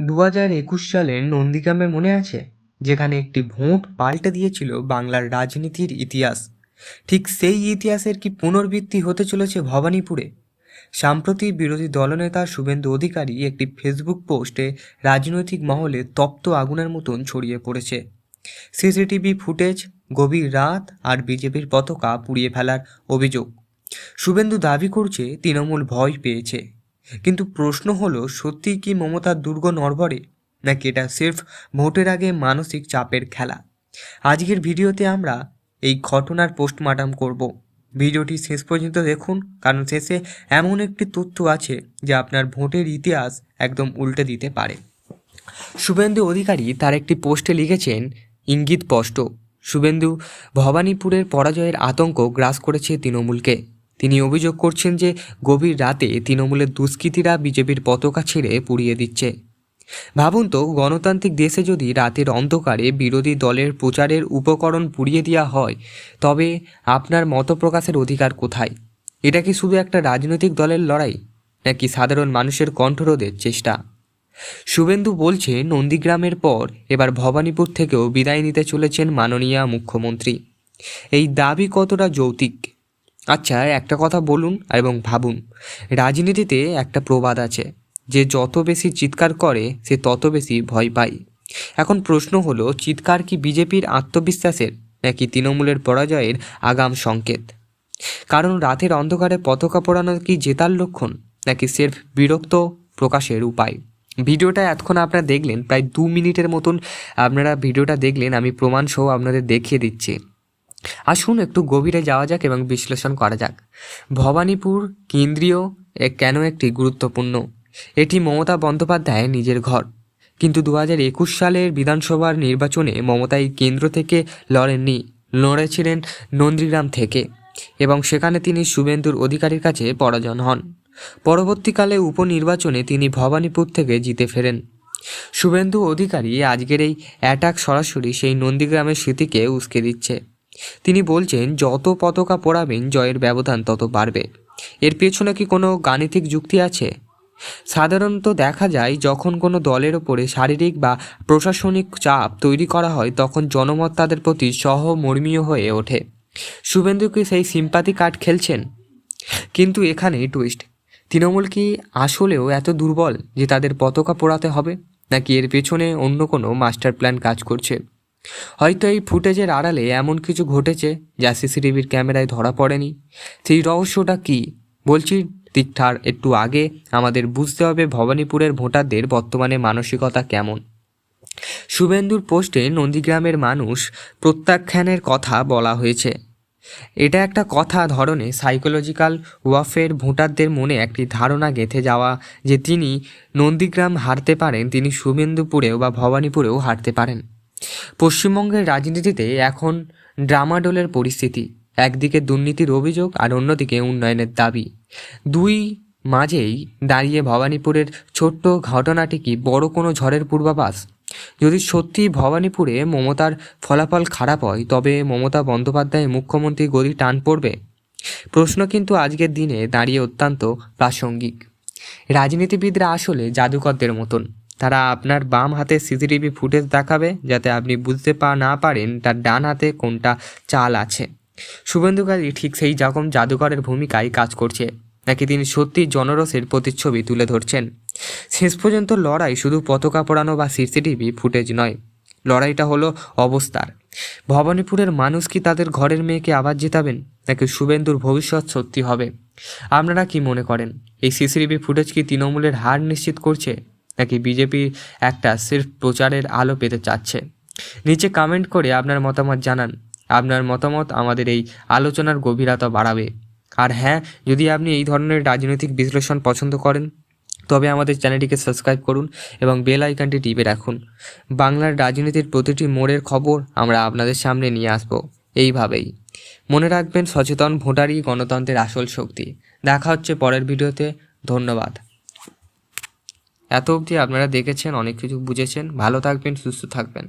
2021 সালের নন্দীগ্রামে মনে আছে, যেখানে একটি ভোট পাল্টে দিয়েছিল বাংলার রাজনীতির ইতিহাস। ঠিক সেই ইতিহাসের কি পুনরাবৃত্তি হতে চলেছে ভবানীপুরে? সাম্প্রতি বিরোধী দলনেতা শুভেন্দু অধিকারী একটি ফেসবুক পোস্টে রাজনৈতিক মহলে তপ্ত আগুনের মতন ছড়িয়ে পড়েছে। সিসিটিভি ফুটেজ, গভীর রাত আর বিজেপির পতাকা পুড়িয়ে ফেলার অভিযোগ। শুভেন্দু দাবি করছে তৃণমূল ভয় পেয়েছে, কিন্তু প্রশ্ন হলো, সত্যিই কি মমতার দুর্গ নড়বড়ে, নাকি এটা সির্ফ ভোটের আগে মানসিক চাপের খেলা? আজকের ভিডিওতে আমরা এই ঘটনার পোস্টমর্টম করব। ভিডিওটি শেষ পর্যন্ত দেখুন, কারণ শেষে এমন একটি তথ্য আছে যা আপনার ভোটের ইতিহাস একদম উল্টে দিতে পারে। শুভেন্দু অধিকারী তার একটি পোস্টে লিখেছেন, ইঙ্গিত স্পষ্ট, শুভেন্দু ভবানীপুরের পরাজয়ের আতঙ্ক গ্রাস করেছে তৃণমূলকে। তিনি অভিযোগ করছেন যে গভীর রাতে তৃণমূলের দুষ্কৃতীরা বিজেপির পতাকা ছিঁড়ে পুড়িয়ে দিচ্ছে। ভাবুন তো, গণতান্ত্রিক দেশে যদি রাতের অন্ধকারে বিরোধী দলের প্রচারের উপকরণ পুড়িয়ে দেওয়া হয়, তবে আপনার মত প্রকাশের অধিকার কোথায়? এটা কি শুধু একটা রাজনৈতিক দলের লড়াই, নাকি সাধারণ মানুষের কণ্ঠরোধের চেষ্টা? শুভেন্দু বলছে, নন্দীগ্রামের পর এবার ভবানীপুর থেকেও বিদায় নিতে চলেছেন মাননীয় মুখ্যমন্ত্রী। এই দাবি কতটা যৌক্তিক? আচ্ছা, একটা কথা বলুন এবং ভাবুন। রাজনীতিতে একটা প্রবাদ আছে যে যত বেশি চিৎকার করে সে তত বেশি ভয় পায়। এখন প্রশ্ন হলো, চিৎকার কি বিজেপির আত্মবিশ্বাসের, নাকি তৃণমূলের পরাজয়ের আগাম সংকেত? কারণ রাতের অন্ধকারে পতাকা পোড়ানো কি জেতার লক্ষণ, নাকি সির্ফ বিরক্ত প্রকাশের উপায়? ভিডিওটা এতক্ষণ আপনারা দেখলেন, প্রায় 2 মিনিটের মতন আপনারা ভিডিওটা দেখলেন। আমি প্রমাণ সহ আপনাদের দেখিয়ে দিচ্ছি। আসুন একটু গভীরে যাওয়া যাক এবং বিশ্লেষণ করা যাক। ভবানীপুর কেন্দ্রীয় কেন একটি গুরুত্বপূর্ণ? এটি মমতা বন্দ্যোপাধ্যায়ের নিজের ঘর, কিন্তু 2021 সালের বিধানসভার নির্বাচনে মমতা এই কেন্দ্র থেকে লড়েননি, লড়েছিলেন নন্দীগ্রাম থেকে, এবং সেখানে তিনি শুভেন্দুর অধিকারীর কাছে পরাজয় হন। পরবর্তীকালে উপনির্বাচনে তিনি ভবানীপুর থেকে জিতে ফেরেন। শুভেন্দু অধিকারী আজকের এই অ্যাটাক সরাসরি সেই নন্দীগ্রামের স্মৃতিকে উস্কে দিচ্ছে। তিনি বলছেন, যত পতাকা পোড়াবেন জয়ের ব্যবধান তত বাড়বে। এর পেছনে কি কোনো গাণিতিক যুক্তি আছে? সাধারণত দেখা যায়, যখন কোনো দলের ওপরে শারীরিক বা প্রশাসনিক চাপ তৈরি করা হয়, তখন জনমত তাদের প্রতি সহমর্মীয় হয়ে ওঠে। শুভেন্দু কি সেই সিম্পাথি কার্ড খেলছেন? কিন্তু এখানেই টুইস্ট। তৃণমূল কি আসলেও এত দুর্বল যে তাদের পতাকা পোড়াতে হবে, নাকি এর পেছনে অন্য কোনো মাস্টার প্ল্যান কাজ করছে? হয়তো এই ফুটেজের আড়ালে এমন কিছু ঘটেছে যা সিসিটিভির ক্যামেরায় ধরা পড়েনি। সেই রহস্যটা কি? বলছি ঠিকঠাক একটু আগে আমাদের বুঝতে হবে ভবানীপুরের ভোটারদের বর্তমানে মানসিকতা কেমন। শুভেন্দুর পোস্টে নন্দীগ্রামের মানুষ প্রত্যাখ্যানের কথা বলা হয়েছে। এটা একটা কথা ধরনে সাইকোলজিক্যাল ওয়ারফেয়ার। ভোটারদের মনে একটি ধারণা গেঁথে যাওয়া যে তিনি নন্দীগ্রাম হারতে পারেন, তিনি শুভেন্দুপুরেও বা ভবানীপুরেও হারতে পারেন। পশ্চিমবঙ্গের রাজনীতিতে এখন ড্রামাডোলের পরিস্থিতি। একদিকে দুর্নীতির অভিযোগ আর অন্যদিকে উন্নয়নের দাবি। দুই মাঝেই দাঁড়িয়ে ভবানীপুরের ছোট্ট ঘটনাটি কি বড় কোনো ঝড়ের পূর্বাভাস? যদি সত্যি ভবানীপুরে মমতার ফলাফল খারাপ হয়, তবে মমতা বন্দ্যোপাধ্যায় মুখ্যমন্ত্রী গদি টান পড়বে। প্রশ্ন কিন্তু আজকের দিনে দাঁড়িয়ে অত্যন্ত প্রাসঙ্গিক। রাজনীতিবিদরা আসলে জাদুকরদের মতন। তারা আপনার বাম হাতে সিসিটিভি ফুটেজ দেখাবে যাতে আপনি বুঝতে না পারেন তার ডান হাতে কোনটা চাল আছে। শুভেন্দু অধিকারী ঠিক সেই রকম জাদুকরের ভূমিকায় কাজ করছে, নাকি তিনি সত্যি জনরসের প্রতিচ্ছবি তুলে ধরছেন? শেষ পর্যন্ত লড়াই শুধু পতাকা পোড়ানো বা সিসিটিভি ফুটেজ নয়, লড়াইটা হলো অবস্থার। ভবানীপুরের মানুষ কি তাদের ঘরের মেয়েকে আবার জেতাবেন, নাকি শুভেন্দুর ভবিষ্যৎ সত্যি হবে? আপনারা কি মনে করেন, এই সিসিটিভি ফুটেজ কি তৃণমূলের হার নিশ্চিত করছে, নাকি বিজেপি একটা সির্ফ প্রচারের আলো পেতে চাচ্ছে? নিচে কমেন্ট করে আপনার মতামত জানান। আপনার মতামত আমাদের এই আলোচনার গভীরতা বাড়াবে। আর হ্যাঁ, যদি আপনি এই ধরনের রাজনৈতিক বিশ্লেষণ পছন্দ করেন, তবে আমাদের চ্যানেলটিকে সাবস্ক্রাইব করুন এবং বেল আইকনটি টিপে রাখুন। বাংলার রাজনীতির প্রতিটি মোড়ের খবর আমরা আপনাদের সামনে নিয়ে আসব এইভাবেই। মনে রাখবেন, সচেতন ভোটারই গণতন্ত্রের আসল শক্তি। দেখা হচ্ছে পরের ভিডিওতে। ধন্যবাদ। এত অবধি আপনারা দেখেছেন, অনেক কিছু বুঝেছেন। ভালো থাকবেন, সুস্থ থাকবেন।